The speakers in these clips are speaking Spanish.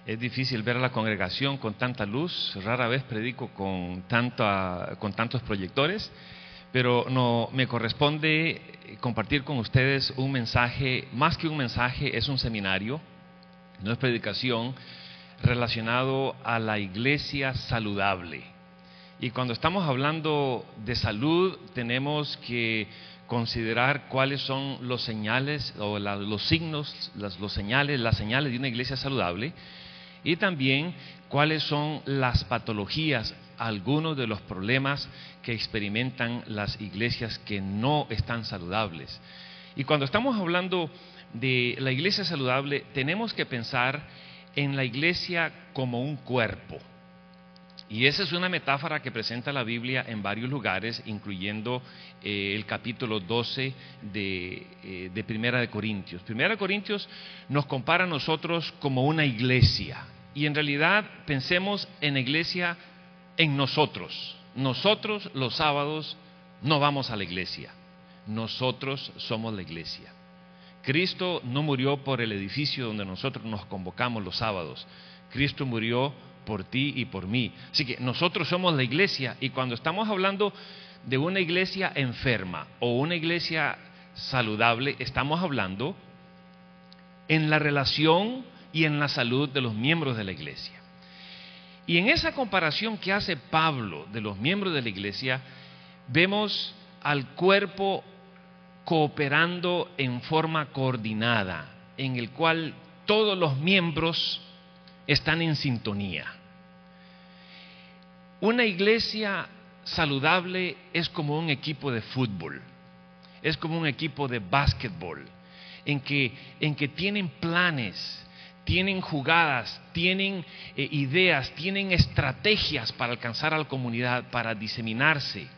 Es difícil ver a la congregación con tanta luz, rara vez predico con tantos proyectores, pero me corresponde compartir con ustedes un mensaje, más que un mensaje, es un seminario, no es predicación, relacionado a la iglesia saludable. Y cuando estamos hablando de salud, tenemos que considerar cuáles son los señales o los signos, las señales de una iglesia saludable, y también cuáles son las patologías, algunos de los problemas que experimentan las iglesias que no están saludables. Y cuando estamos hablando de la iglesia saludable, tenemos que pensar en la iglesia como un cuerpo. Y esa es una metáfora que presenta la Biblia en varios lugares, incluyendo el capítulo 12 de Primera de Corintios. Primera de Corintios nos compara a nosotros como una iglesia. Y en realidad pensemos en la iglesia en nosotros. Nosotros los sábados no vamos a la iglesia. Nosotros somos la iglesia. Cristo no murió por el edificio donde nosotros nos convocamos los sábados. Cristo murió por ti y por mí. Así que nosotros somos la iglesia, y cuando estamos hablando de una iglesia enferma o una iglesia saludable, estamos hablando en la relación y en la salud de los miembros de la iglesia. Y en esa comparación que hace Pablo de los miembros de la iglesia, vemos al cuerpo cooperando en forma coordinada, en el cual todos los miembros están en sintonía. Una iglesia saludable es como un equipo de fútbol, es como un equipo de básquetbol, en que tienen planes, tienen jugadas, tienen ideas, tienen estrategias para alcanzar a la comunidad, para diseminarse,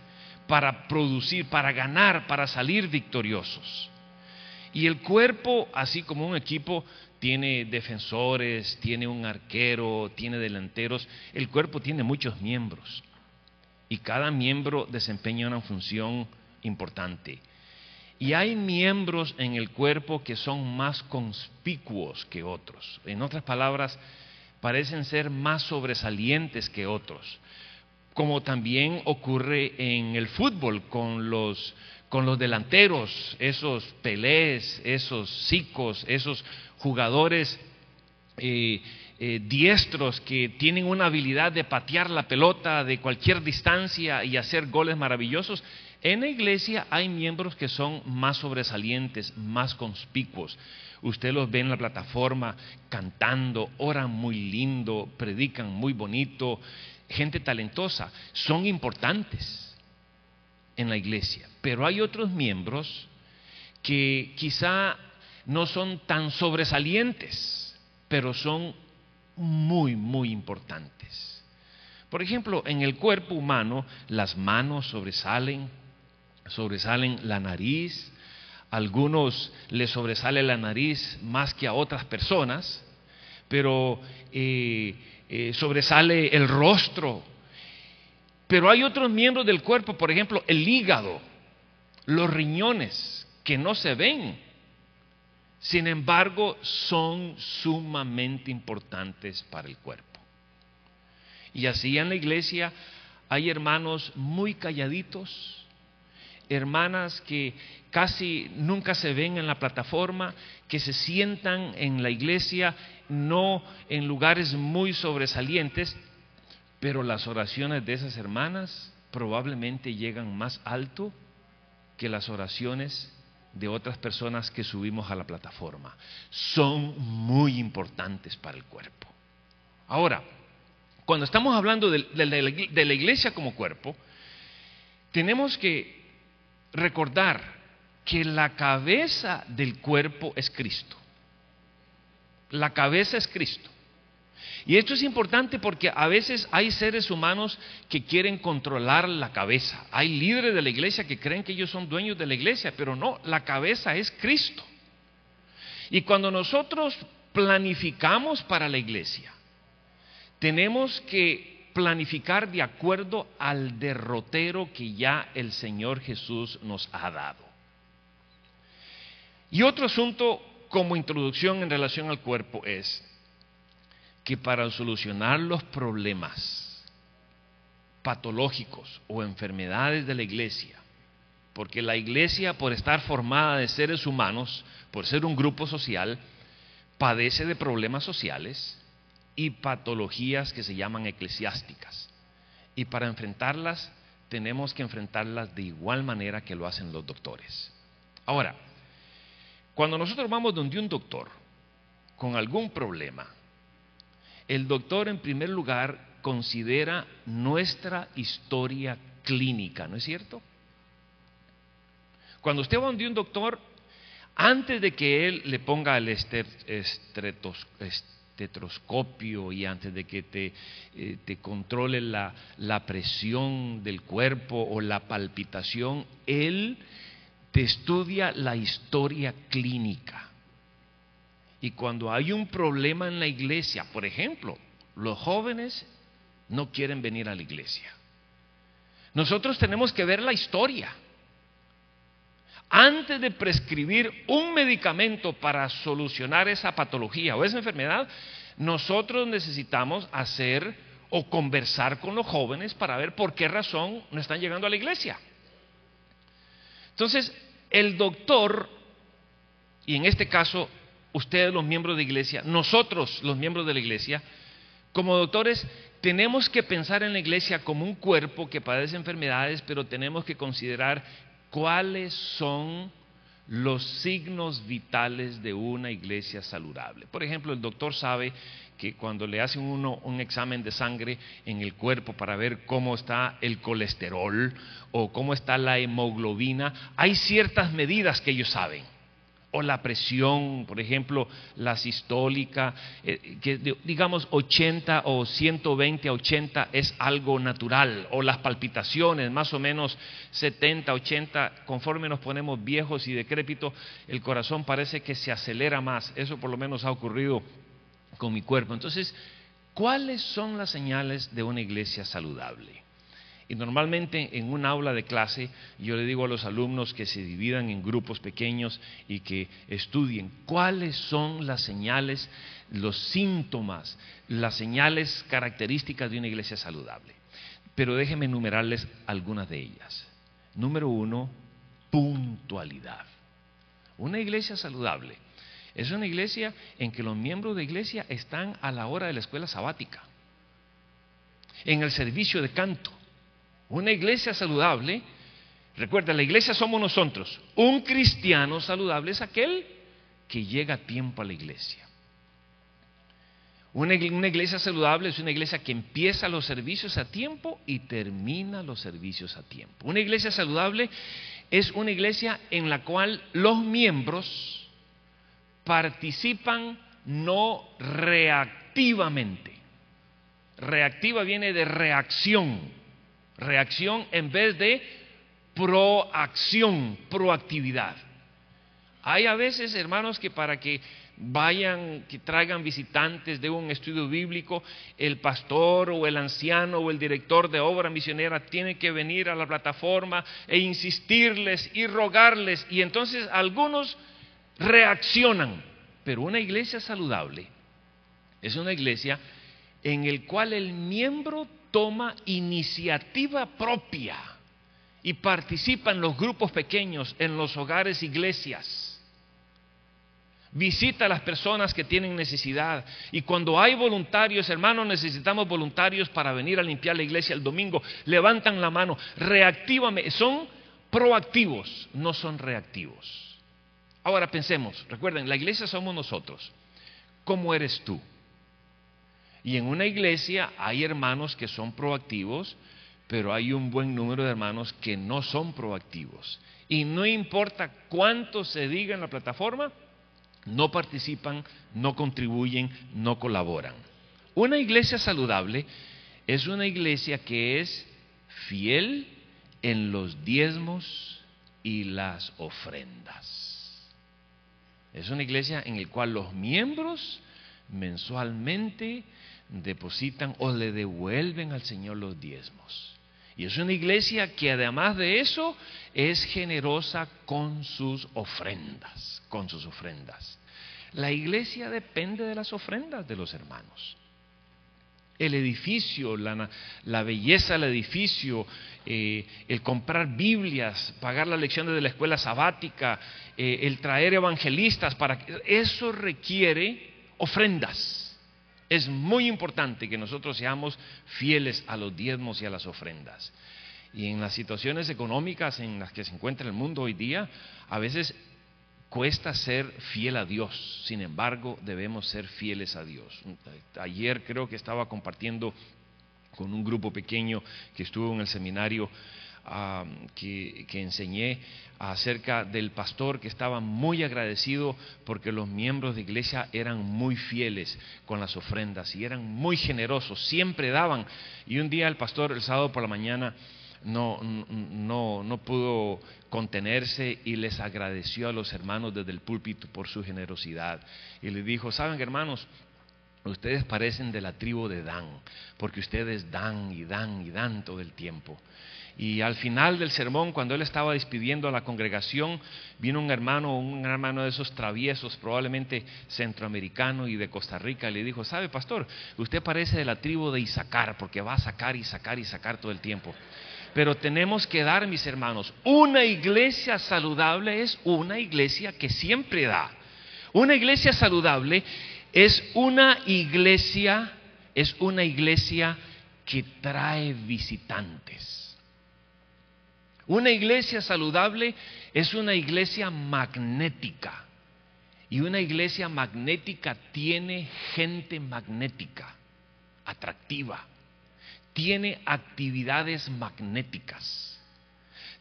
para producir, para ganar, para salir victoriosos. Y el cuerpo, así como un equipo, tiene defensores, tiene un arquero, tiene delanteros. El cuerpo tiene muchos miembros y cada miembro desempeña una función importante. Y hay miembros en el cuerpo que son más conspicuos que otros. En otras palabras, parecen ser más sobresalientes que otros. Como también ocurre en el fútbol con los delanteros, esos Pelés, esos Zicos, esos jugadores diestros que tienen una habilidad de patear la pelota de cualquier distancia y hacer goles maravillosos. En la iglesia hay miembros que son más sobresalientes, más conspicuos. Usted los ve en la plataforma cantando, oran muy lindo, predican muy bonito, gente talentosa, son importantes en la iglesia. Pero hay otros miembros que quizá no son tan sobresalientes, pero son muy, muy importantes. Por ejemplo, en el cuerpo humano, las manos sobresalen la nariz, a algunos les sobresale la nariz más que a otras personas, pero sobresale el rostro. Pero hay otros miembros del cuerpo, por ejemplo, el hígado, los riñones, que no se ven. Sin embargo, son sumamente importantes para el cuerpo. Y así en la iglesia hay hermanos muy calladitos, hermanas que casi nunca se ven en la plataforma, que se sientan en la iglesia, no en lugares muy sobresalientes, pero las oraciones de esas hermanas probablemente llegan más alto que las oraciones de otras personas que subimos a la plataforma. Son muy importantes para el cuerpo. Ahora, cuando estamos hablando de la iglesia como cuerpo, tenemos que recordar que la cabeza del cuerpo es Cristo. La cabeza es Cristo. Y esto es importante porque a veces hay seres humanos que quieren controlar la cabeza. Hay líderes de la iglesia que creen que ellos son dueños de la iglesia, pero no, la cabeza es Cristo. Y cuando nosotros planificamos para la iglesia, tenemos que planificar de acuerdo al derrotero que ya el Señor Jesús nos ha dado. Y otro asunto como introducción en relación al cuerpo es que para solucionar los problemas patológicos o enfermedades de la iglesia, porque la iglesia, por estar formada de seres humanos, por ser un grupo social, padece de problemas sociales y patologías que se llaman eclesiásticas. Y para enfrentarlas, tenemos que enfrentarlas de igual manera que lo hacen los doctores. Ahora, cuando nosotros vamos donde un doctor con algún problema, el doctor en primer lugar considera nuestra historia clínica, ¿no es cierto? Cuando usted va donde un doctor, antes de que él le ponga el estetoscopio y antes de que te controle la presión del cuerpo o la palpitación, él te estudia la historia clínica. Y cuando hay un problema en la iglesia, por ejemplo, los jóvenes no quieren venir a la iglesia. Nosotros tenemos que ver la historia. Antes de prescribir un medicamento para solucionar esa patología o esa enfermedad, nosotros necesitamos hacer o conversar con los jóvenes para ver por qué razón no están llegando a la iglesia. Entonces, el doctor, y en este caso, ustedes los miembros de iglesia, nosotros los miembros de la iglesia, como doctores, tenemos que pensar en la iglesia como un cuerpo que padece enfermedades, pero tenemos que considerar cuáles son los signos vitales de una iglesia saludable. Por ejemplo, el doctor sabe que cuando le hacen uno un examen de sangre en el cuerpo para ver cómo está el colesterol o cómo está la hemoglobina, hay ciertas medidas que ellos saben. O la presión, por ejemplo, la sistólica, que digamos 80 o 120 a 80 es algo natural, o las palpitaciones, más o menos 70, 80, conforme nos ponemos viejos y decrépitos, el corazón parece que se acelera más. Eso por lo menos ha ocurrido con mi cuerpo. Entonces, ¿cuáles son las señales de una iglesia saludable? Y normalmente en un aula de clase yo le digo a los alumnos que se dividan en grupos pequeños y que estudien cuáles son las señales, los síntomas, las señales características de una iglesia saludable. Pero déjenme enumerarles algunas de ellas. Número 1, puntualidad. Una iglesia saludable es una iglesia en que los miembros de iglesia están a la hora de la escuela sabática, en el servicio de canto. Una iglesia saludable, recuerda, la iglesia somos nosotros. Un cristiano saludable es aquel que llega a tiempo a la iglesia. Una iglesia saludable es una iglesia que empieza los servicios a tiempo y termina los servicios a tiempo. Una iglesia saludable es una iglesia en la cual los miembros participan no reactivamente. Reactiva viene de reacción. Reacción en vez de proacción, proactividad. Hay a veces, hermanos, que para que vayan, que traigan visitantes de un estudio bíblico, el pastor o el anciano o el director de obra misionera tiene que venir a la plataforma e insistirles y rogarles, y entonces algunos reaccionan. Pero una iglesia saludable es una iglesia en la cual el miembro toma iniciativa propia y participa en los grupos pequeños, en los hogares, iglesias. Visita a las personas que tienen necesidad. Y cuando hay voluntarios, hermanos, necesitamos voluntarios para venir a limpiar la iglesia el domingo. Levantan la mano, reactívame. Son proactivos, no son reactivos. Ahora pensemos, recuerden, la iglesia somos nosotros. ¿Cómo eres tú? Y en una iglesia hay hermanos que son proactivos, pero hay un buen número de hermanos que no son proactivos. Y no importa cuánto se diga en la plataforma, no participan, no contribuyen, no colaboran. Una iglesia saludable es una iglesia que es fiel en los diezmos y las ofrendas. Es una iglesia en la cual los miembros mensualmente depositan o le devuelven al Señor los diezmos. Y es una iglesia que además de eso es generosa con sus ofrendas, La iglesia depende de las ofrendas de los hermanos. El edificio, la belleza del edificio, el comprar Biblias, pagar las lecciones de la escuela sabática, el traer evangelistas, eso requiere ofrendas. Es muy importante que nosotros seamos fieles a los diezmos y a las ofrendas. Y en las situaciones económicas en las que se encuentra el mundo hoy día, a veces cuesta ser fiel a Dios. Sin embargo, debemos ser fieles a Dios. Ayer creo que estaba compartiendo con un grupo pequeño que estuvo en el seminario que enseñé acerca del pastor, que estaba muy agradecido porque los miembros de iglesia eran muy fieles con las ofrendas y eran muy generosos, siempre daban. Y un día el pastor, el sábado por la mañana, no pudo contenerse y les agradeció a los hermanos desde el púlpito por su generosidad. Y les dijo: saben, hermanos, ustedes parecen de la tribu de Dan, porque ustedes dan y dan y dan todo el tiempo. Y al final del sermón, cuando él estaba despidiendo a la congregación, vino un hermano de esos traviesos, probablemente centroamericano y de Costa Rica, y le dijo: sabe, pastor, usted parece de la tribu de Isaacar, porque va a sacar y sacar y sacar todo el tiempo. Pero tenemos que dar, mis hermanos. Una iglesia saludable es una iglesia que siempre da. Una iglesia saludable es una iglesia que trae visitantes. Una iglesia saludable es una iglesia magnética. Y una iglesia magnética tiene gente magnética, atractiva. Tiene actividades magnéticas,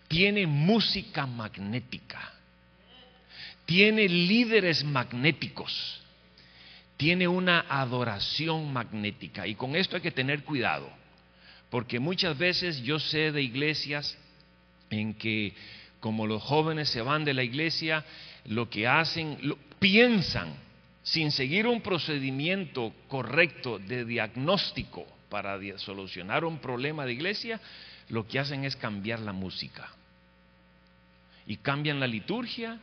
tiene música magnética, tiene líderes magnéticos, tiene una adoración magnética. Y con esto hay que tener cuidado, porque muchas veces yo sé de iglesias en que, como los jóvenes se van de la iglesia, lo que hacen, piensan, sin seguir un procedimiento correcto de diagnóstico para solucionar un problema de iglesia, lo que hacen es cambiar la música y cambian la liturgia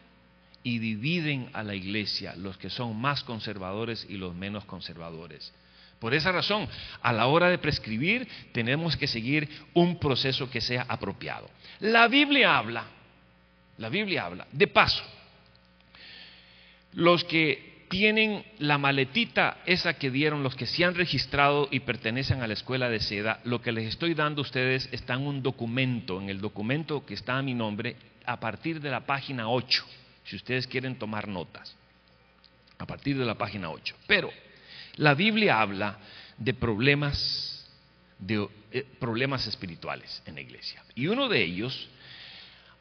y dividen a la iglesia, los que son más conservadores y los menos conservadores. Por esa razón, a la hora de prescribir, tenemos que seguir un proceso que sea apropiado. La Biblia habla, de paso, los que tienen la maletita esa que dieron, los que se han registrado y pertenecen a la escuela de seda, lo que les estoy dando a ustedes está en un documento, en el documento que está a mi nombre, a partir de la página 8, si ustedes quieren tomar notas, a partir de la página 8. Pero la Biblia habla de problemas espirituales en la iglesia, y uno de ellos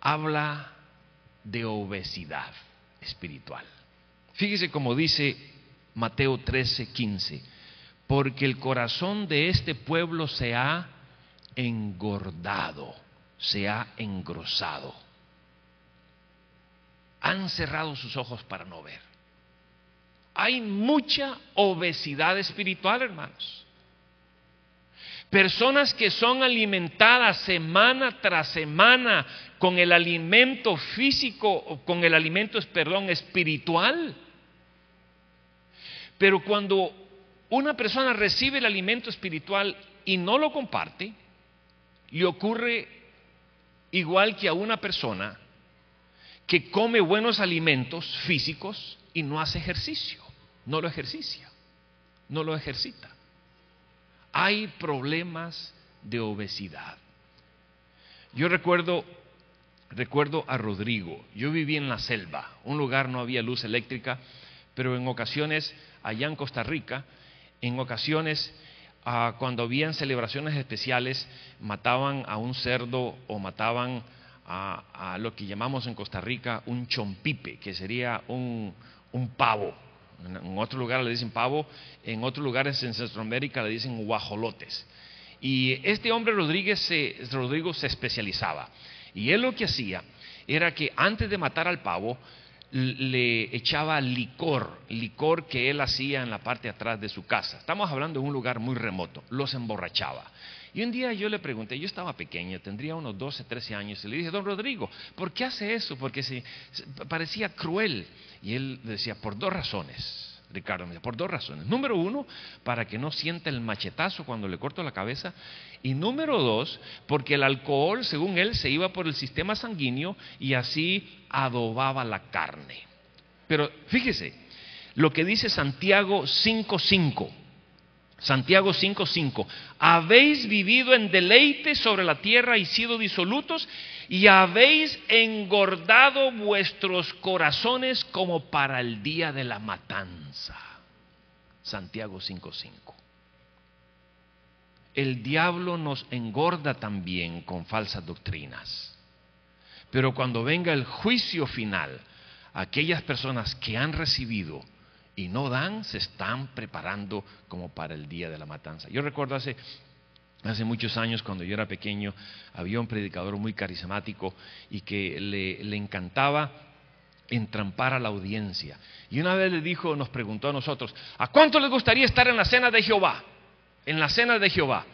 habla de obesidad espiritual. Fíjese cómo dice Mateo 13:15: porque el corazón de este pueblo se ha engordado, se ha engrosado. Han cerrado sus ojos para no ver. Hay mucha obesidad espiritual, hermanos. Personas que son alimentadas semana tras semana con el alimento físico, con el alimento, espiritual. Pero cuando una persona recibe el alimento espiritual y no lo comparte, le ocurre igual que a una persona que come buenos alimentos físicos y no hace ejercicio, no lo ejercita. Hay problemas de obesidad. Yo recuerdo a Rodrigo. Yo viví en la selva, un lugar no había luz eléctrica, pero en ocasiones, allá en Costa Rica, cuando habían celebraciones especiales, mataban a un cerdo o mataban a lo que llamamos en Costa Rica un chompipe, que sería un pavo. En otro lugar le dicen pavo, en otros lugares en Centroamérica le dicen guajolotes. Y este hombre Rodrigo se especializaba. Y él lo que hacía era que antes de matar al pavo, le echaba licor que él hacía en la parte de atrás de su casa. Estamos hablando de un lugar muy remoto. Los emborrachaba. Y un día yo le pregunté, yo estaba pequeño, tendría unos 12, 13 años, y le dije: don Rodrigo, ¿por qué hace eso? Porque parecía cruel. Y él decía: por dos razones. Ricardo me dice, por dos razones. Número uno, para que no sienta el machetazo cuando le corto la cabeza. Y número dos, porque el alcohol, según él, se iba por el sistema sanguíneo y así adobaba la carne. Pero fíjese, lo que dice Santiago 5:5. Santiago 5:5. Habéis vivido en deleite sobre la tierra y sido disolutos, y habéis engordado vuestros corazones como para el día de la matanza. Santiago 5:5. El diablo nos engorda también con falsas doctrinas. Pero cuando venga el juicio final, aquellas personas que han recibido y no dan, se están preparando como para el día de la matanza. Yo recuerdo hace muchos años, cuando yo era pequeño, había un predicador muy carismático y que le encantaba entrampar a la audiencia. Y una vez nos preguntó a nosotros, ¿a cuánto les gustaría estar en la cena de Jehová? En la cena de Jehová.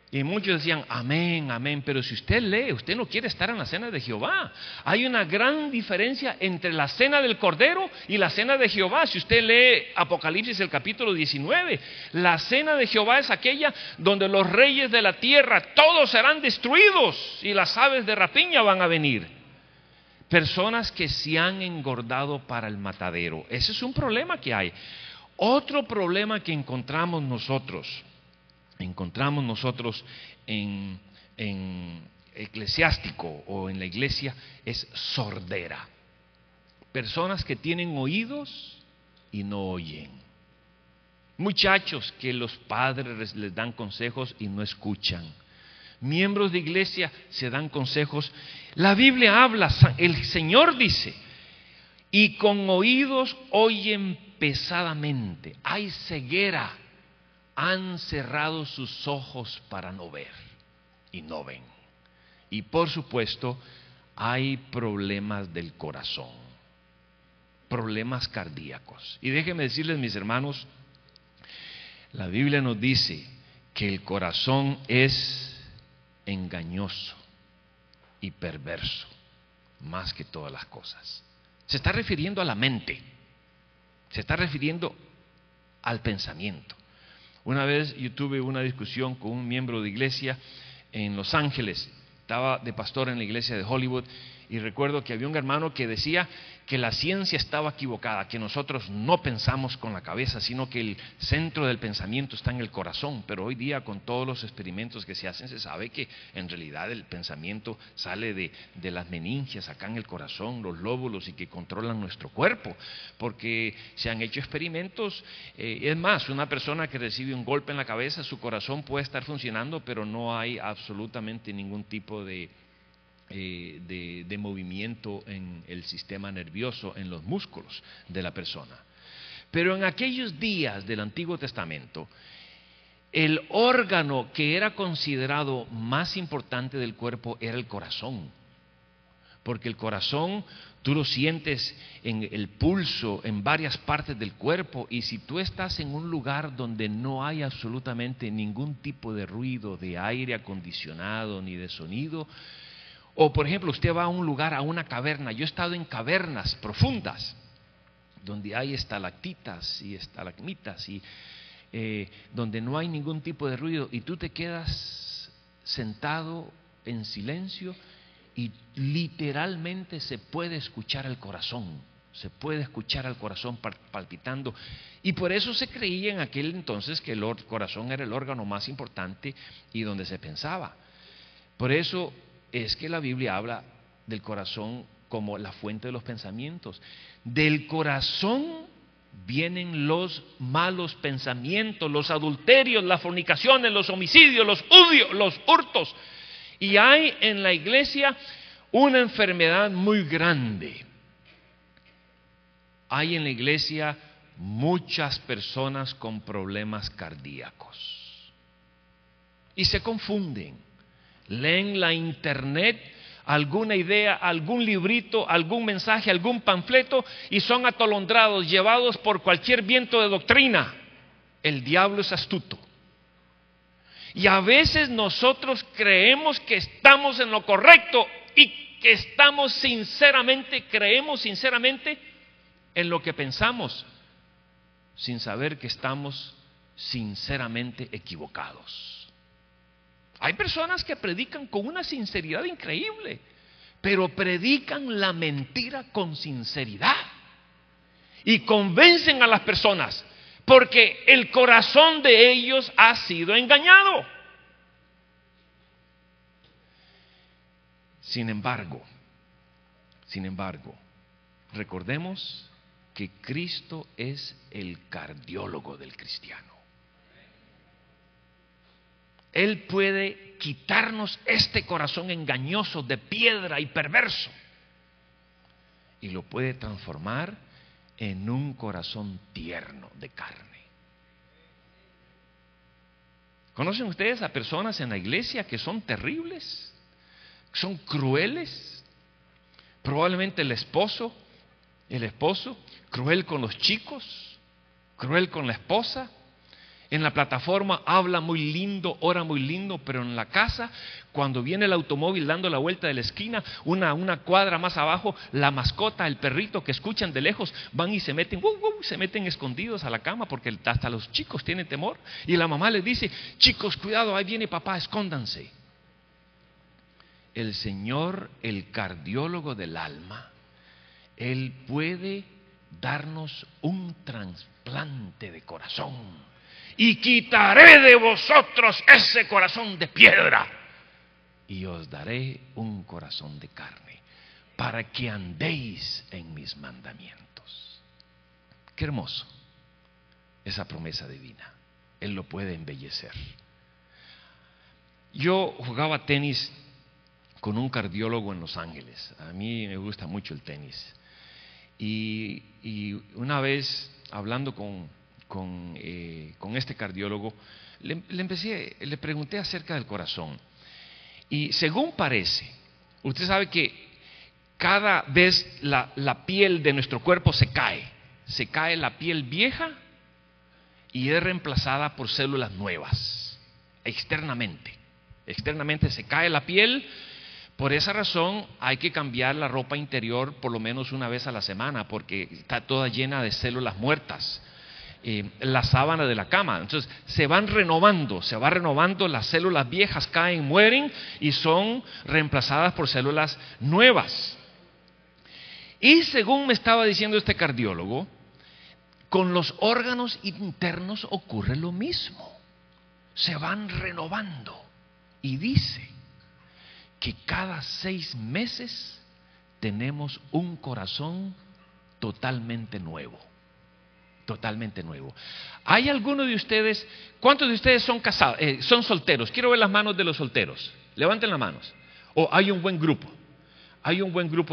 Y muchos decían, amén, amén, pero si usted lee, usted no quiere estar en la cena de Jehová. Hay una gran diferencia entre la cena del Cordero y la cena de Jehová. Si usted lee Apocalipsis el capítulo 19, la cena de Jehová es aquella donde los reyes de la tierra, todos serán destruidos y las aves de rapiña van a venir. Personas que se han engordado para el matadero. Ese es un problema que hay. Otro problema que encontramos nosotros en eclesiástico o en la iglesia es sordera. Personas que tienen oídos y no oyen. Muchachos que los padres les dan consejos y no escuchan. Miembros de iglesia se dan consejos. La Biblia habla, el Señor dice, y con oídos oyen pesadamente. Hay ceguera. Han cerrado sus ojos para no ver y no ven. Y por supuesto, hay problemas del corazón, problemas cardíacos. Y déjenme decirles, mis hermanos, la Biblia nos dice que el corazón es engañoso y perverso, más que todas las cosas. Se está refiriendo a la mente, se está refiriendo al pensamiento. Una vez yo tuve una discusión con un miembro de iglesia en Los Ángeles, estaba de pastor en la iglesia de Hollywood, y recuerdo que había un hermano que decía que la ciencia estaba equivocada, que nosotros no pensamos con la cabeza, sino que el centro del pensamiento está en el corazón. Pero hoy día, con todos los experimentos que se hacen, se sabe que en realidad el pensamiento sale de las meningias, acá en el corazón, los lóbulos, y que controlan nuestro cuerpo, porque se han hecho experimentos. Es más, una persona que recibe un golpe en la cabeza, su corazón puede estar funcionando, pero no hay absolutamente ningún tipo de movimiento en el sistema nervioso, en los músculos de la persona. Pero en aquellos días del Antiguo Testamento, el órgano que era considerado más importante del cuerpo era el corazón, porque el corazón tú lo sientes en el pulso, en varias partes del cuerpo, y si tú estás en un lugar donde no hay absolutamente ningún tipo de ruido, de aire acondicionado ni de sonido, o por ejemplo usted va a un lugar, a una caverna. Yo he estado en cavernas profundas donde hay estalactitas y estalagmitas y donde no hay ningún tipo de ruido, y tú te quedas sentado en silencio y literalmente se puede escuchar el corazón, se puede escuchar al corazón palpitando. Y por eso se creía en aquel entonces que el corazón era el órgano más importante y donde se pensaba. Por eso es que la Biblia habla del corazón como la fuente de los pensamientos. Del corazón vienen los malos pensamientos, los adulterios, las fornicaciones, los homicidios, los hurtos. Y hay en la iglesia una enfermedad muy grande. Hay en la iglesia muchas personas con problemas cardíacos. Y se confunden. Leen la internet, alguna idea, algún librito, algún mensaje, algún panfleto, y son atolondrados, llevados por cualquier viento de doctrina. El diablo es astuto. Y a veces nosotros creemos que estamos en lo correcto y que creemos sinceramente en lo que pensamos. sin saber que estamos sinceramente equivocados. Hay personas que predican con una sinceridad increíble, pero predican la mentira con sinceridad y convencen a las personas porque el corazón de ellos ha sido engañado. Sin embargo, recordemos que Cristo es el cardiólogo del cristiano. Él puede quitarnos este corazón engañoso de piedra y perverso y lo puede transformar en un corazón tierno de carne. ¿Conocen ustedes a personas en la iglesia que son terribles, que son crueles? Probablemente el esposo cruel con los chicos, cruel con la esposa. En la plataforma habla muy lindo, ora muy lindo, pero en la casa, cuando viene el automóvil dando la vuelta de la esquina, una cuadra más abajo, la mascota, el perrito que escuchan de lejos, van y se meten, se meten escondidos a la cama porque hasta los chicos tienen temor. Y la mamá les dice: chicos, cuidado, ahí viene papá, escóndanse. El Señor, el cardiólogo del alma, Él puede darnos un trasplante de corazón. Y quitaré de vosotros ese corazón de piedra y os daré un corazón de carne, para que andéis en mis mandamientos. Qué hermoso esa promesa divina. Él lo puede embellecer. Yo jugaba tenis con un cardiólogo en Los Ángeles. A mí me gusta mucho el tenis. Y una vez, hablando con este cardiólogo, le pregunté acerca del corazón. Y según parece, usted sabe que cada vez la piel de nuestro cuerpo se cae la piel vieja y es reemplazada por células nuevas, externamente se cae la piel. Por esa razón hay que cambiar la ropa interior por lo menos una vez a la semana, porque está toda llena de células muertas. La sábana de la cama, entonces se va renovando, las células viejas caen, mueren y son reemplazadas por células nuevas. Y según me estaba diciendo este cardiólogo, con los órganos internos ocurre lo mismo, se van renovando, y dice que cada 6 meses tenemos un corazón totalmente nuevo. ¿Hay alguno de ustedes, cuántos de ustedes son casados, son solteros? Quiero ver las manos de los solteros. Levanten las manos. O hay un buen grupo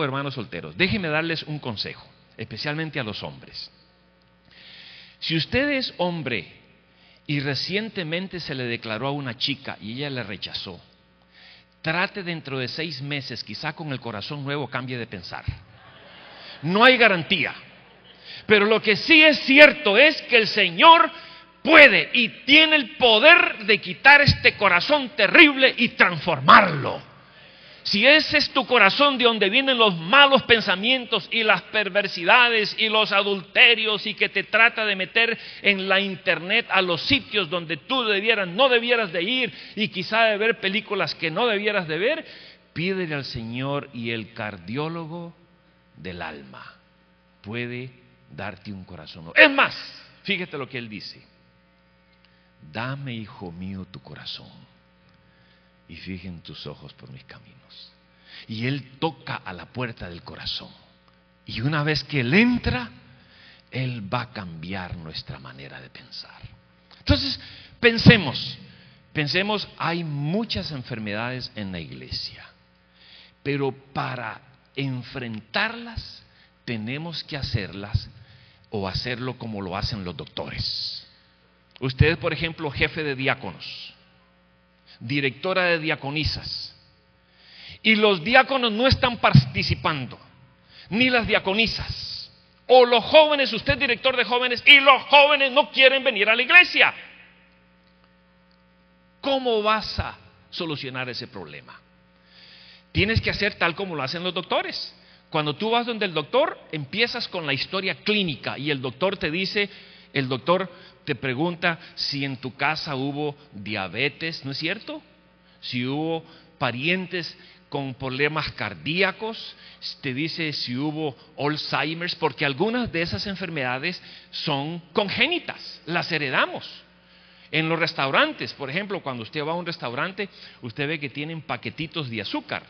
de hermanos solteros. Déjenme darles un consejo, especialmente a los hombres. Si usted es hombre y recientemente se le declaró a una chica y ella le rechazó, trate dentro de 6 meses, quizá con el corazón nuevo, cambie de pensar. No hay garantía. Pero lo que sí es cierto es que el Señor puede y tiene el poder de quitar este corazón terrible y transformarlo. Si ese es tu corazón de donde vienen los malos pensamientos y las perversidades y los adulterios, y que te trata de meter en la internet a los sitios donde tú no debieras de ir, y quizá de ver películas que no debieras de ver, pídele al Señor, y el cardiólogo del alma puede darte un corazón nuevo. Es más, fíjate lo que Él dice: dame, hijo mío, tu corazón y fijen tus ojos por mis caminos. Y Él toca a la puerta del corazón, y una vez que Él entra, Él va a cambiar nuestra manera de pensar. Entonces, pensemos, hay muchas enfermedades en la iglesia, pero para enfrentarlas tenemos que hacerlas o hacerlo como lo hacen los doctores. Usted, por ejemplo, jefe de diáconos, directora de diaconisas, y los diáconos no están participando, ni las diaconisas, o los jóvenes, usted director de jóvenes, y los jóvenes no quieren venir a la iglesia. ¿Cómo vas a solucionar ese problema? Tienes que hacer tal como lo hacen los doctores. Cuando tú vas donde el doctor, empiezas con la historia clínica y el doctor te dice el doctor te pregunta si en tu casa hubo diabetes, ¿no es cierto? Si hubo parientes con problemas cardíacos, te dice si hubo Alzheimer's, porque algunas de esas enfermedades son congénitas, las heredamos. En los restaurantes, por ejemplo, cuando usted va a un restaurante, usted ve que tienen paquetitos de azúcar.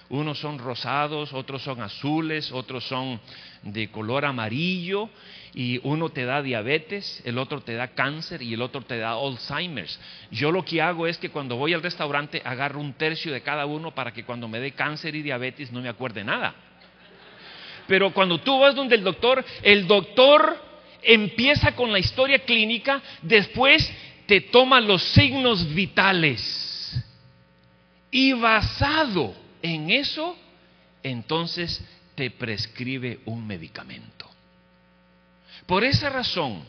Unos son rosados, otros son azules, otros son de color amarillo, y uno te da diabetes, el otro te da cáncer y el otro te da Alzheimer's. Yo lo que hago es que cuando voy al restaurante agarro un tercio de cada uno para que cuando me dé cáncer y diabetes no me acuerde nada. Pero cuando tú vas donde el doctor empieza con la historia clínica, después te toma los signos vitales y basado en eso, entonces te prescribe un medicamento. Por esa razón,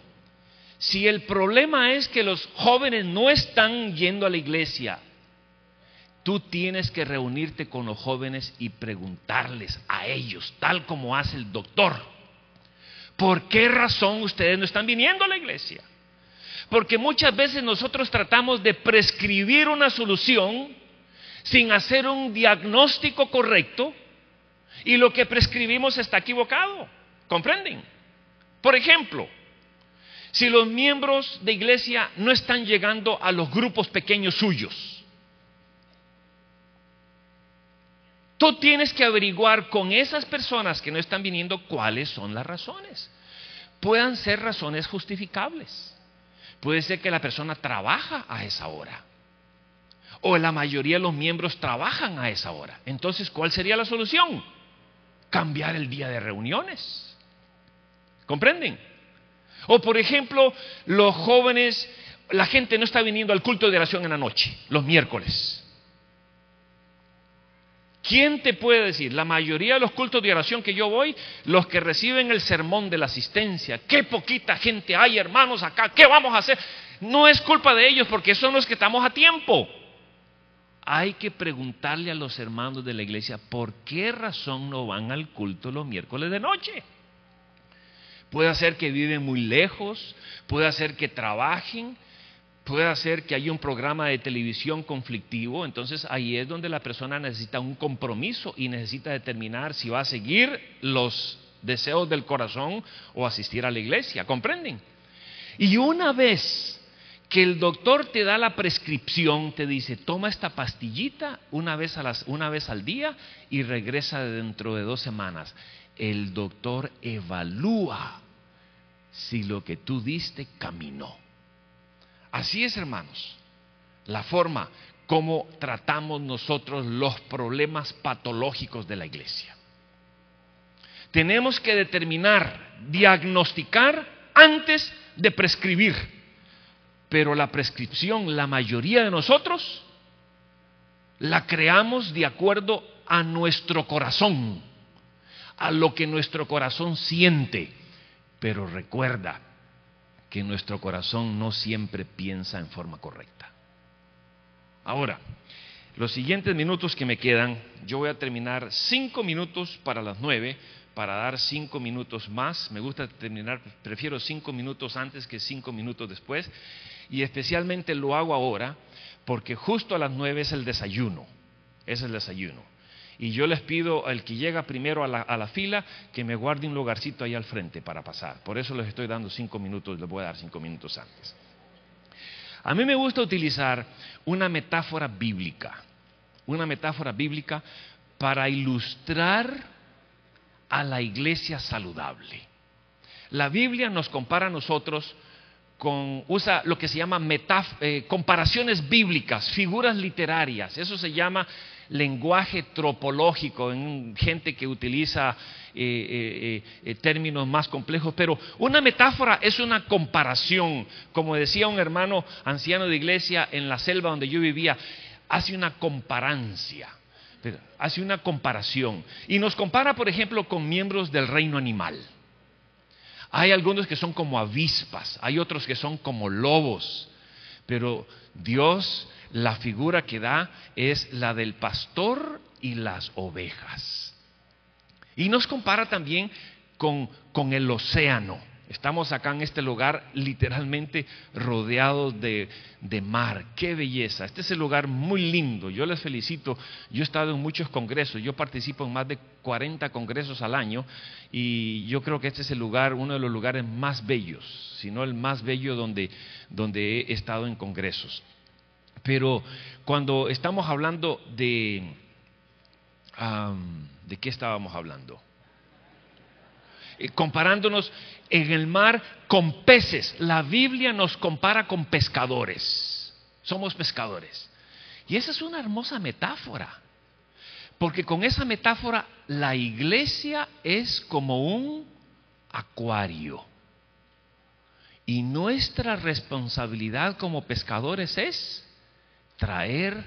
si el problema es que los jóvenes no están yendo a la iglesia, tú tienes que reunirte con los jóvenes y preguntarles a ellos, tal como hace el doctor, ¿por qué razón ustedes no están viniendo a la iglesia? Porque muchas veces nosotros tratamos de prescribir una solución sin hacer un diagnóstico correcto, y lo que prescribimos está equivocado. ¿Comprenden? Por ejemplo, si los miembros de iglesia no están llegando a los grupos pequeños suyos, tú tienes que averiguar con esas personas que no están viniendo cuáles son las razones. Puedan ser razones justificables. Puede ser que la persona trabaja a esa hora, o la mayoría de los miembros trabajan a esa hora. Entonces, ¿cuál sería la solución? Cambiar el día de reuniones. ¿Comprenden? O por ejemplo, los jóvenes, la gente no está viniendo al culto de oración en la noche, los miércoles. ¿Quién te puede decir? La mayoría de los cultos de oración que yo voy, los que reciben el sermón de la asistencia, qué poquita gente hay, hermanos, acá, ¿qué vamos a hacer? No es culpa de ellos, porque son los que estamos a tiempo. Hay que preguntarle a los hermanos de la iglesia por qué razón no van al culto los miércoles de noche. Puede ser que viven muy lejos, puede ser que trabajen, puede ser que haya un programa de televisión conflictivo. Entonces ahí es donde la persona necesita un compromiso y necesita determinar si va a seguir los deseos del corazón o asistir a la iglesia. ¿Comprenden? Y una vez que el doctor te da la prescripción, te dice, toma esta pastillita una vez al día y regresa dentro de 2 semanas. El doctor evalúa si lo que tú diste caminó. Así es, hermanos, la forma como tratamos nosotros los problemas patológicos de la iglesia. Tenemos que determinar, diagnosticar antes de prescribir. Pero la prescripción, la mayoría de nosotros la creamos de acuerdo a nuestro corazón, a lo que nuestro corazón siente. Pero recuerda que nuestro corazón no siempre piensa en forma correcta. Ahora, los siguientes minutos que me quedan, yo voy a terminar 5 minutos para las 9, para dar 5 minutos más. Me gusta terminar, prefiero 5 minutos antes que 5 minutos después. Y especialmente lo hago ahora porque justo a las 9 es el desayuno. Es el desayuno. Y yo les pido al que llega primero a la fila que me guarde un lugarcito ahí al frente para pasar. Por eso les estoy dando 5 minutos, les voy a dar 5 minutos antes. A mí me gusta utilizar una metáfora bíblica para ilustrar a la iglesia saludable. La Biblia nos compara a nosotros usa lo que se llama comparaciones bíblicas, figuras literarias. Eso se llama lenguaje tropológico, en gente que utiliza términos más complejos. Pero una metáfora es una comparación. Como decía un hermano anciano de iglesia en la selva donde yo vivía, hace una comparancia, hace una comparación. Y nos compara, por ejemplo, con miembros del reino animal. Hay algunos que son como avispas, hay otros que son como lobos, pero Dios, la figura que da es la del pastor y las ovejas. Y nos compara también con el océano. Estamos acá en este lugar literalmente rodeados de mar. ¡Qué belleza! Este es el lugar muy lindo. Yo les felicito. Yo he estado en muchos congresos. Yo participo en más de 40 congresos al año y yo creo que este es el lugar, uno de los lugares más bellos, si no el más bello donde he estado en congresos. Pero cuando estamos hablando ¿de qué estábamos hablando? Comparándonos en el mar con peces. La Biblia nos compara con pescadores. Somos pescadores. Y esa es una hermosa metáfora. Porque con esa metáfora la iglesia es como un acuario. Y nuestra responsabilidad como pescadores es traer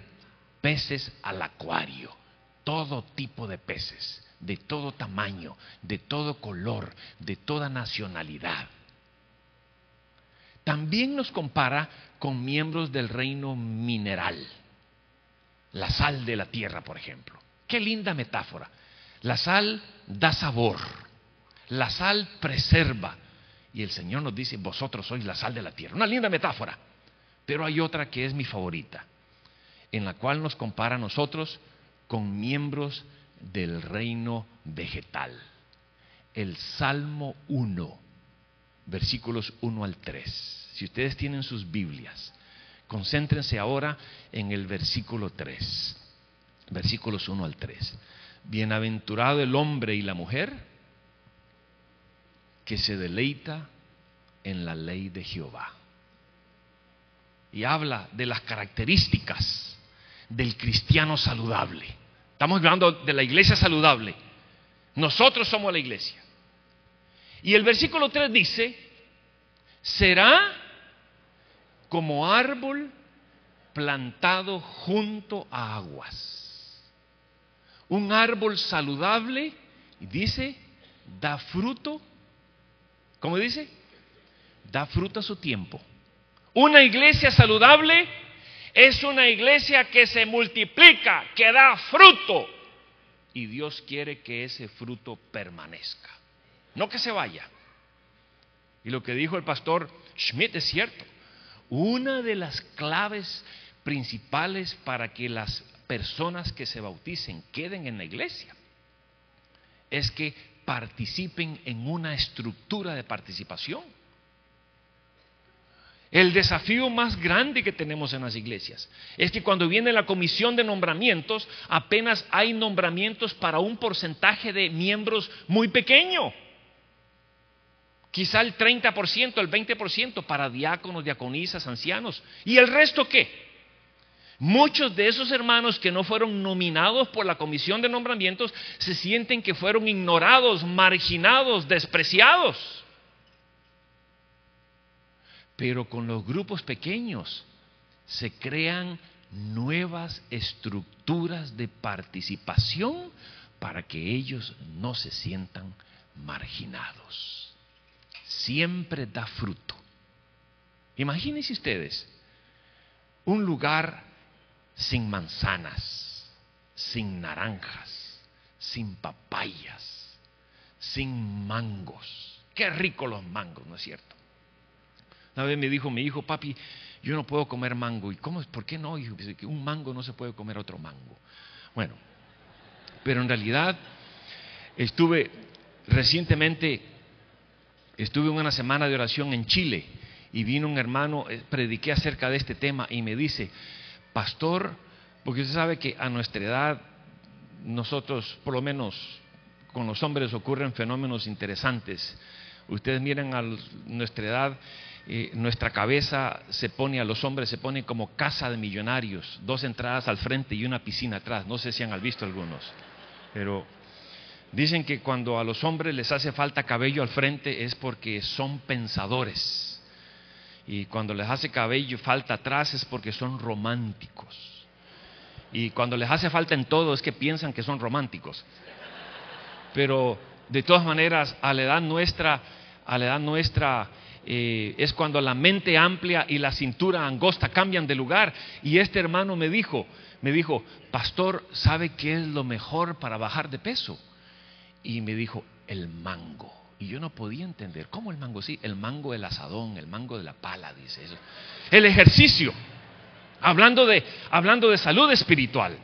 peces al acuario. Todo tipo de peces, de todo tamaño, de todo color, de toda nacionalidad. También nos compara con miembros del reino mineral. La sal de la tierra, por ejemplo. Qué linda metáfora. La sal da sabor. La sal preserva. Y el Señor nos dice, vosotros sois la sal de la tierra. Una linda metáfora. Pero hay otra que es mi favorita, en la cual nos compara a nosotros con miembros del reino vegetal. El Salmo 1, versículos 1 al 3. Si ustedes tienen sus Biblias, concéntrense ahora en el versículo 3. Versículos 1 al 3. Bienaventurado el hombre y la mujer que se deleita en la ley de Jehová. Y habla de las características del cristiano saludable. Estamos hablando de la iglesia saludable. Nosotros somos la iglesia. Y el versículo 3 dice, será como árbol plantado junto a aguas. Un árbol saludable, dice, da fruto. ¿Cómo dice? Da fruto a su tiempo. Una iglesia saludable es una iglesia que se multiplica, que da fruto. Y Dios quiere que ese fruto permanezca, no que se vaya. Y lo que dijo el pastor Schmidt es cierto. Una de las claves principales para que las personas que se bauticen queden en la iglesia es que participen en una estructura de participación. El desafío más grande que tenemos en las iglesias es que cuando viene la comisión de nombramientos, apenas hay nombramientos para un porcentaje de miembros muy pequeño. Quizá el 30%, el 20% para diáconos, diaconisas, ancianos. ¿Y el resto qué? Muchos de esos hermanos que no fueron nominados por la comisión de nombramientos se sienten que fueron ignorados, marginados, despreciados. Pero con los grupos pequeños se crean nuevas estructuras de participación para que ellos no se sientan marginados. Siempre da fruto. Imagínense ustedes un lugar sin manzanas, sin naranjas, sin papayas, sin mangos. Qué rico los mangos, ¿no es cierto? Una vez me dijo mi hijo, papi, yo no puedo comer mango. ¿Y cómo? ¿Por qué no? Hijo, que un mango no se puede comer otro mango. Bueno, pero en realidad recientemente estuve en una semana de oración en Chile y vino un hermano, prediqué acerca de este tema y me dice, pastor, porque usted sabe que a nuestra edad nosotros, por lo menos con los hombres ocurren fenómenos interesantes. Ustedes miran a nuestra edad, nuestra cabeza se pone, a los hombres se pone como casa de millonarios, 2 entradas al frente y una piscina atrás. No sé si han visto algunos, pero dicen que cuando a los hombres les hace falta cabello al frente es porque son pensadores, y cuando les hace cabello falta atrás es porque son románticos, y cuando les hace falta en todo es que piensan que son románticos. Pero de todas maneras, a la edad nuestra es cuando la mente amplia y la cintura angosta cambian de lugar. Y este hermano me dijo, pastor, ¿sabe qué es lo mejor para bajar de peso? Y me dijo, el mango. Y yo no podía entender, ¿cómo el mango? Sí, el mango del asadón, el mango de la pala, dice eso. El ejercicio, hablando de salud espiritual.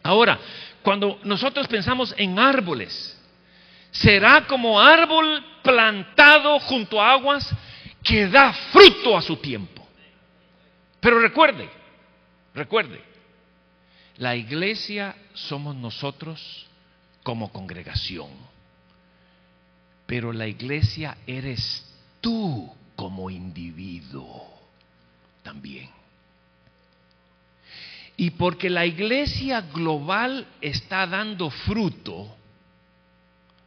Ahora, cuando nosotros pensamos en árboles, será como árbol plantado junto a aguas que da fruto a su tiempo. Pero recuerde, la iglesia somos nosotros como congregación, pero la iglesia eres tú como individuo también. Y porque la iglesia global está dando fruto,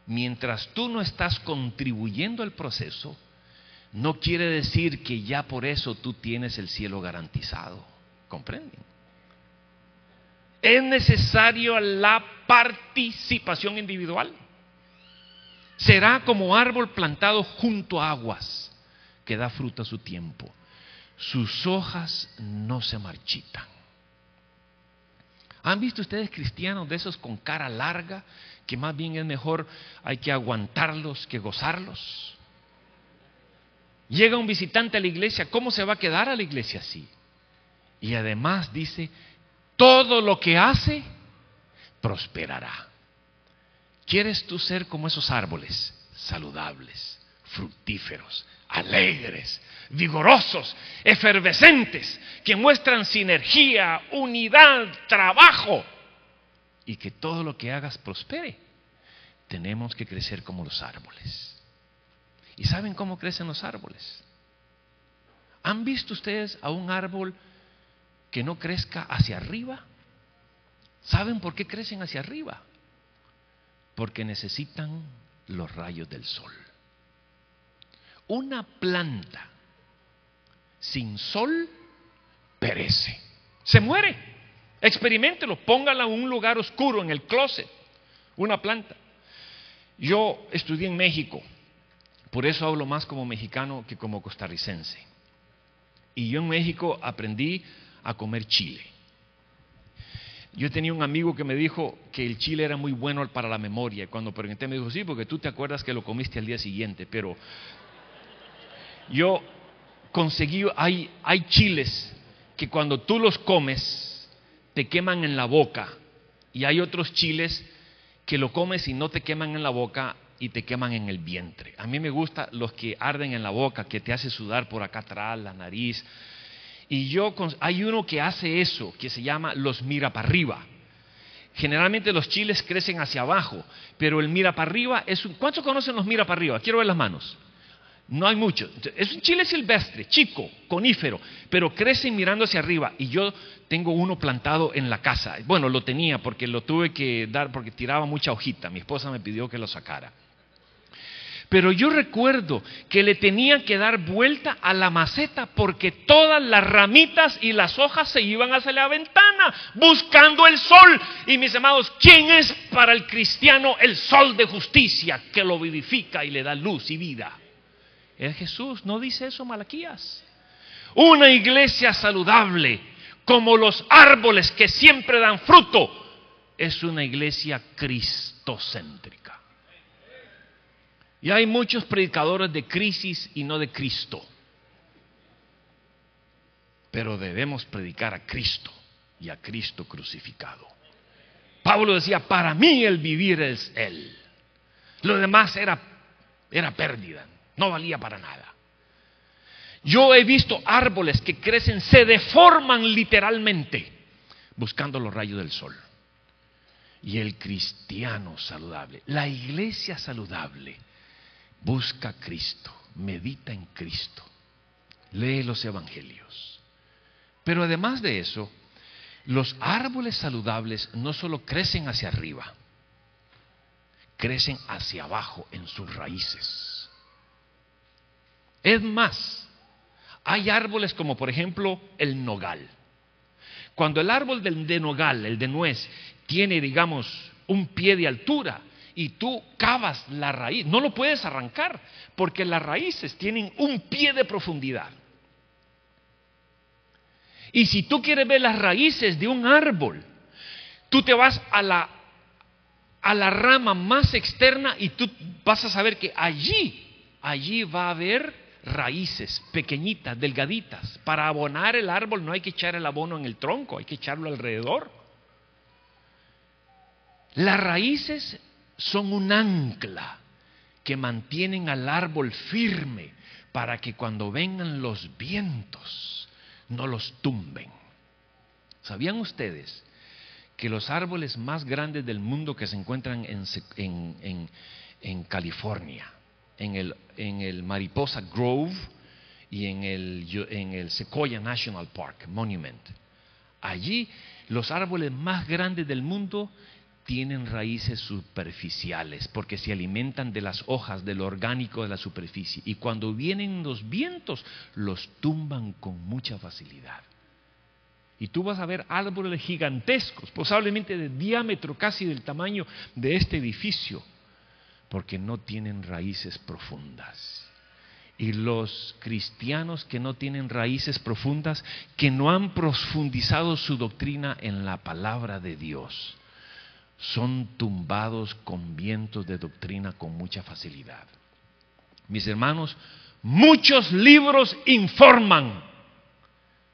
mientras tú no estás contribuyendo al proceso, no quiere decir que ya por eso tú tienes el cielo garantizado. ¿Comprenden? Es necesario la participación individual. Será como árbol plantado junto a aguas, que da fruto a su tiempo. Sus hojas no se marchitan. ¿Han visto ustedes cristianos de esos con cara larga, que más bien es mejor, hay que aguantarlos que gozarlos? Llega un visitante a la iglesia, ¿cómo se va a quedar a la iglesia así? Y además dice, todo lo que hace prosperará. ¿Quieres tú ser como esos árboles? Saludables, fructíferos, alegres, vigorosos, efervescentes, que muestran sinergia, unidad, trabajo, y que todo lo que hagas prospere. Tenemos que crecer como los árboles. ¿Y saben cómo crecen los árboles? ¿Han visto ustedes a un árbol que no crezca hacia arriba? ¿Saben por qué crecen hacia arriba? Porque necesitan los rayos del sol. Una planta sin sol perece, se muere. Experiméntelo, póngala en un lugar oscuro, en el closet, una planta. Yo estudié en México, por eso hablo más como mexicano que como costarricense. Y yo en México aprendí a comer chile. Yo tenía un amigo que me dijo que el chile era muy bueno para la memoria. Cuando pregunté me dijo, sí, porque tú te acuerdas que lo comiste al día siguiente. Pero yo conseguí, hay chiles que cuando tú los comes te queman en la boca. Y hay otros chiles que lo comes y no te queman en la boca y te queman en el vientre. A mí me gustan los que arden en la boca, que te hace sudar por acá atrás, la nariz. Y hay uno que hace eso, que se llama los mira para arriba. Generalmente los chiles crecen hacia abajo, pero el mira para arriba es un... ¿Cuántos conocen los mira para arriba? Quiero ver las manos. No hay muchos. Es un chile silvestre, chico, conífero, pero crecen mirando hacia arriba. Y yo tengo uno plantado en la casa. Bueno, lo tenía porque lo tuve que dar porque tiraba mucha hojita. Mi esposa me pidió que lo sacara. Pero yo recuerdo que le tenía que dar vuelta a la maceta porque todas las ramitas y las hojas se iban hacia la ventana buscando el sol. Y mis amados, ¿quién es para el cristiano el sol de justicia que lo vivifica y le da luz y vida? Es Jesús. ¿No dice eso Malaquías? Una iglesia saludable, como los árboles que siempre dan fruto, es una iglesia cristocéntrica. Y hay muchos predicadores de crisis y no de Cristo. Pero debemos predicar a Cristo y a Cristo crucificado. Pablo decía, para mí el vivir es Él. Lo demás era pérdida, no valía para nada. Yo he visto árboles que crecen, se deforman literalmente, buscando los rayos del sol. Y el cristiano saludable, la iglesia saludable, busca a Cristo, medita en Cristo, lee los evangelios. Pero además de eso, los árboles saludables no solo crecen hacia arriba, crecen hacia abajo en sus raíces. Es más, hay árboles como por ejemplo el nogal. Cuando el árbol de nogal, el de nuez, tiene digamos un pie de altura, y tú cavas la raíz, no lo puedes arrancar, porque las raíces tienen un pie de profundidad. Y si tú quieres ver las raíces de un árbol, tú te vas a a la rama más externa y tú vas a saber que allí va a haber raíces pequeñitas, delgaditas. Para abonar el árbol no hay que echar el abono en el tronco, hay que echarlo alrededor. Las raíces son un ancla que mantienen al árbol firme para que cuando vengan los vientos no los tumben. ¿Sabían ustedes que los árboles más grandes del mundo que se encuentran en California, en el Mariposa Grove y en el Sequoia National Park Monument, allí los árboles más grandes del mundo tienen raíces superficiales porque se alimentan de las hojas, de lo orgánico de la superficie, y cuando vienen los vientos los tumban con mucha facilidad. Y tú vas a ver árboles gigantescos, posiblemente de diámetro casi del tamaño de este edificio, porque no tienen raíces profundas. Y los cristianos que no tienen raíces profundas, que no han profundizado su doctrina en la palabra de Dios, son tumbados con vientos de doctrina con mucha facilidad. Mis hermanos, muchos libros informan,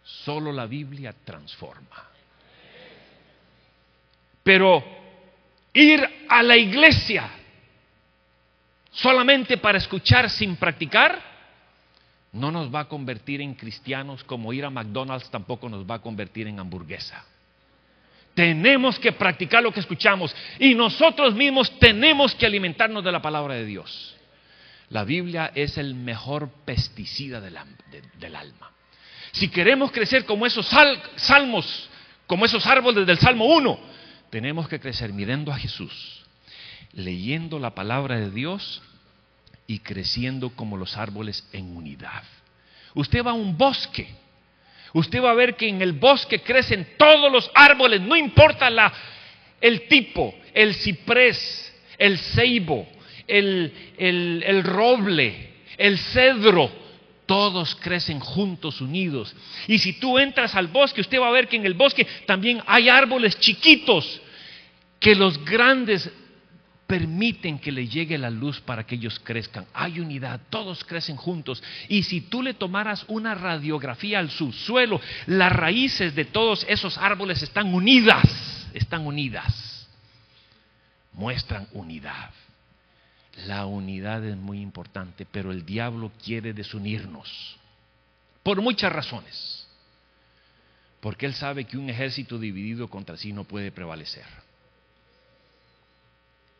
solo la Biblia transforma. Pero ir a la iglesia solamente para escuchar sin practicar no nos va a convertir en cristianos, como ir a McDonald's tampoco nos va a convertir en hamburguesa. Tenemos que practicar lo que escuchamos y nosotros mismos tenemos que alimentarnos de la palabra de Dios. La Biblia es el mejor pesticida del alma. Si queremos crecer como esos salmos, como esos árboles del Salmo 1, tenemos que crecer mirando a Jesús, leyendo la palabra de Dios y creciendo como los árboles en unidad. Usted va a un bosque, usted va a ver que en el bosque crecen todos los árboles, no importa el tipo, el ciprés, el ceibo, el roble, el cedro, todos crecen juntos, unidos. Y si tú entras al bosque, usted va a ver que en el bosque también hay árboles chiquitos, que los grandes permiten que le llegue la luz para que ellos crezcan. Hay unidad, todos crecen juntos. Y si tú le tomaras una radiografía al subsuelo, las raíces de todos esos árboles están unidas, muestran unidad. La unidad es muy importante, pero el diablo quiere desunirnos por muchas razones, porque él sabe que un ejército dividido contra sí no puede prevalecer.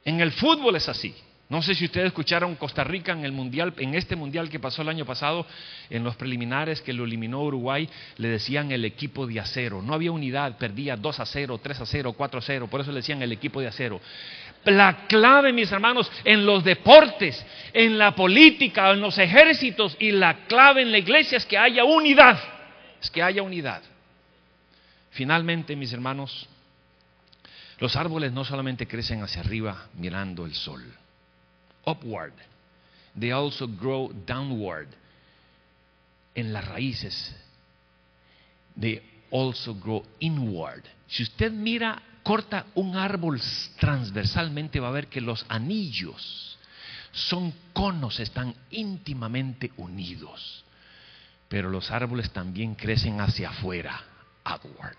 En el fútbol es así. No sé si ustedes escucharon Costa Rica en el mundial, en este mundial que pasó el año pasado, en los preliminares que lo eliminó Uruguay, le decían el equipo de acero. No había unidad, perdía 2-0, 3-0, 4-0, por eso le decían el equipo de acero. La clave, mis hermanos, en los deportes, en la política, en los ejércitos, y la clave en la iglesia es que haya unidad. Finalmente, mis hermanos, los árboles no solamente crecen hacia arriba mirando el sol. Upward. They also grow downward. En las raíces. They also grow inward. Si usted corta un árbol transversalmente, va a ver que los anillos son conos, están íntimamente unidos. Pero los árboles también crecen hacia afuera, outward.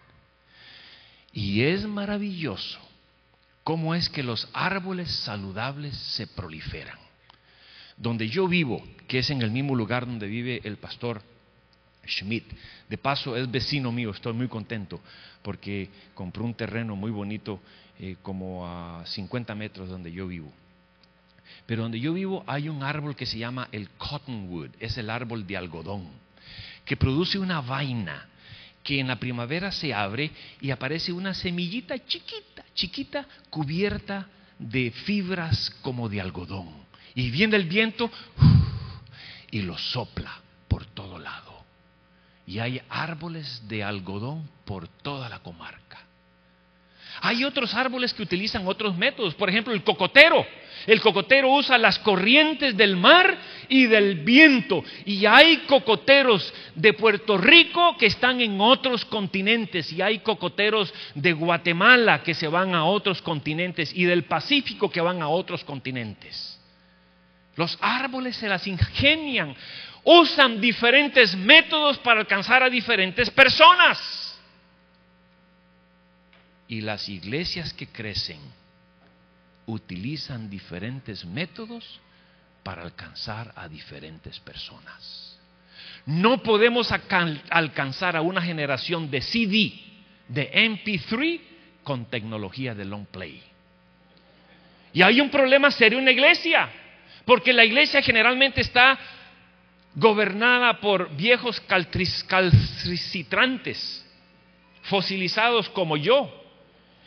Y es maravilloso cómo es que los árboles saludables se proliferan. Donde yo vivo, que es en el mismo lugar donde vive el pastor Schmidt, de paso es vecino mío, estoy muy contento porque compró un terreno muy bonito como a 50 metros donde yo vivo. Pero donde yo vivo hay un árbol que se llama el cottonwood, es el árbol de algodón, que produce una vaina que en la primavera se abre y aparece una semillita chiquita, cubierta de fibras como de algodón. Y viene el viento y lo sopla por todo lado. Y hay árboles de algodón por toda la comarca. Hay otros árboles que utilizan otros métodos, por ejemplo el cocotero. El cocotero usa las corrientes del mar y del viento. Y hay cocoteros de Puerto Rico que están en otros continentes, y hay cocoteros de Guatemala que se van a otros continentes, y del Pacífico que van a otros continentes. Los árboles se las ingenian, usan diferentes métodos para alcanzar a diferentes personas. Y las iglesias que crecen utilizan diferentes métodos para alcanzar a diferentes personas. No podemos alcanzar a una generación de CD, de MP3, con tecnología de long play. Y hay un problema serio en la iglesia, porque la iglesia generalmente está gobernada por viejos calcitrantes, fosilizados como yo,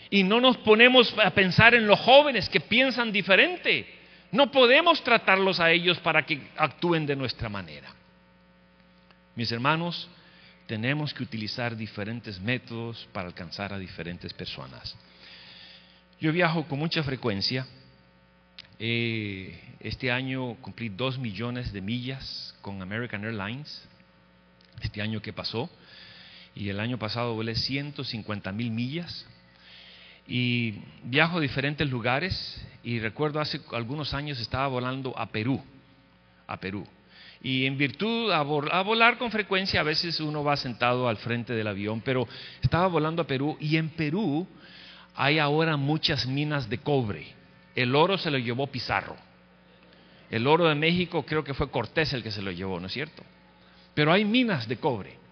y no nos ponemos a pensar en los jóvenes que piensan diferente. No podemos tratarlos a ellos para que actúen de nuestra manera. Mis hermanos, tenemos que utilizar diferentes métodos para alcanzar a diferentes personas. Yo viajo con mucha frecuencia. Este año cumplí 2 millones de millas con American Airlines, este año que pasó, y el año pasado volé 150,000 millas, y viajo a diferentes lugares. Y recuerdo hace algunos años estaba volando a Perú, y en virtud a volar con frecuencia, a veces uno va sentado al frente del avión, pero estaba volando a Perú, y en Perú hay ahora muchas minas de cobre. El oro se lo llevó Pizarro. El oro de México creo que fue Cortés el que se lo llevó, ¿no es cierto? Pero hay minas de cobre.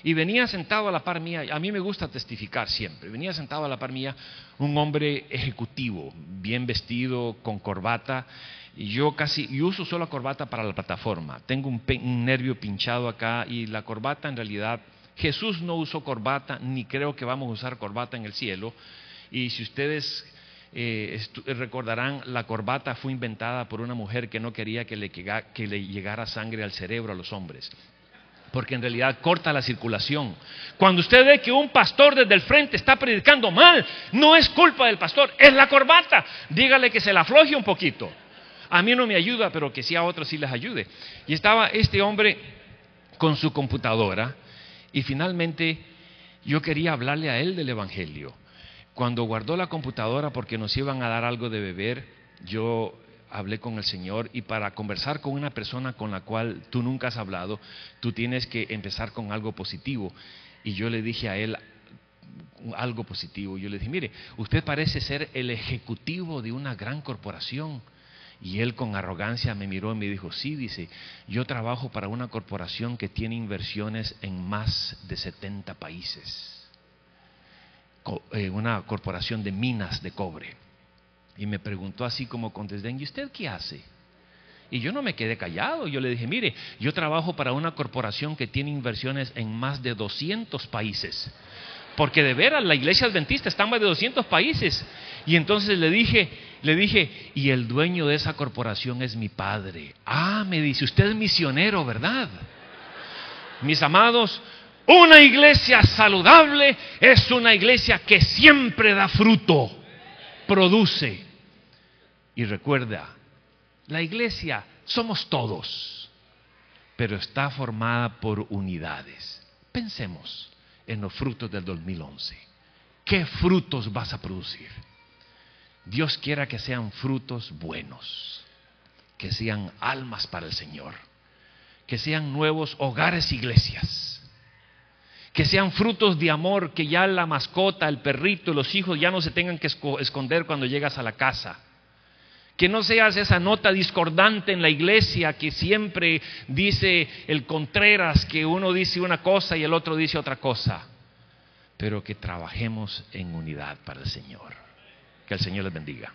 Y venía sentado a la par mía, a mí me gusta testificar siempre, venía sentado a la par mía un hombre ejecutivo, bien vestido, con corbata, y yo uso solo corbata para la plataforma. Tengo un nervio pinchado acá, y la corbata en realidad, Jesús no usó corbata, ni creo que vamos a usar corbata en el cielo. Y si ustedes recordarán, la corbata fue inventada por una mujer que no quería que le llegara sangre al cerebro a los hombres, porque en realidad corta la circulación. Cuando usted ve que un pastor desde el frente está predicando mal, no es culpa del pastor, es la corbata. Dígale que se la afloje un poquito. A mí no me ayuda, pero que sí a otros sí les ayude. Y estaba este hombre con su computadora, y finalmente yo quería hablarle a él del evangelio. Cuando guardó la computadora porque nos iban a dar algo de beber, yo hablé con el Señor, y para conversar con una persona con la cual tú nunca has hablado, tú tienes que empezar con algo positivo. Y yo le dije a él algo positivo. Yo le dije: mire, usted parece ser el ejecutivo de una gran corporación. Y él con arrogancia me miró y me dijo: sí, dice, yo trabajo para una corporación que tiene inversiones en más de 70 países. Una corporación de minas de cobre. Y me preguntó así como con desdén: ¿y usted qué hace? Y yo no me quedé callado. Yo le dije: mire, yo trabajo para una corporación que tiene inversiones en más de 200 países. Porque de veras, la iglesia adventista está en más de 200 países. Y entonces le dije, y el dueño de esa corporación es mi padre. Ah, me dice, usted es misionero, ¿verdad? Mis amados, una iglesia saludable es una iglesia que siempre da fruto, produce. Y recuerda, la iglesia somos todos, pero está formada por unidades. Pensemos en los frutos del 2011. ¿Qué frutos vas a producir? Dios quiera que sean frutos buenos, que sean almas para el Señor, que sean nuevos hogares, iglesias, que sean frutos de amor, que ya la mascota, el perrito, los hijos ya no se tengan que esconder cuando llegas a la casa. Que no seas esa nota discordante en la iglesia que siempre dice el Contreras, que uno dice una cosa y el otro dice otra cosa, pero que trabajemos en unidad para el Señor. Que el Señor les bendiga.